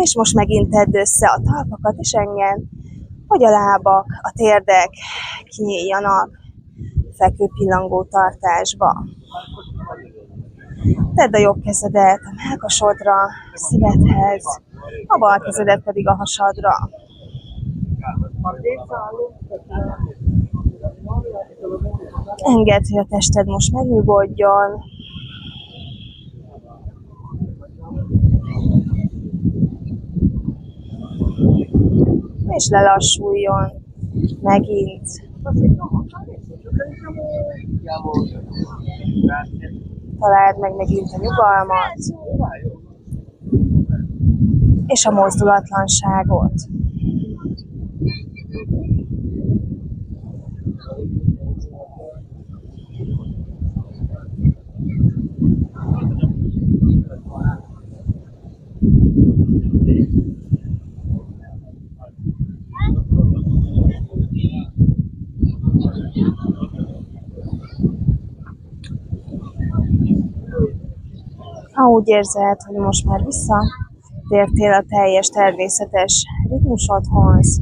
És most megint tedd össze a talpakat, és engedd, hogy a lábak, a térdek kinyíljanak fekvő pillangó tartásba. Tedd a jobb kezedet a mellkasodra, szívedhez, a bal kezedet pedig a hasadra. Engedd, hogy a tested most megnyugodjon. És lelassuljon megint. Találd meg megint a nyugalmat és a mozdulatlanságot. Ha úgy érzed, hogy most már visszatértél a teljes természetes ritmusodhoz,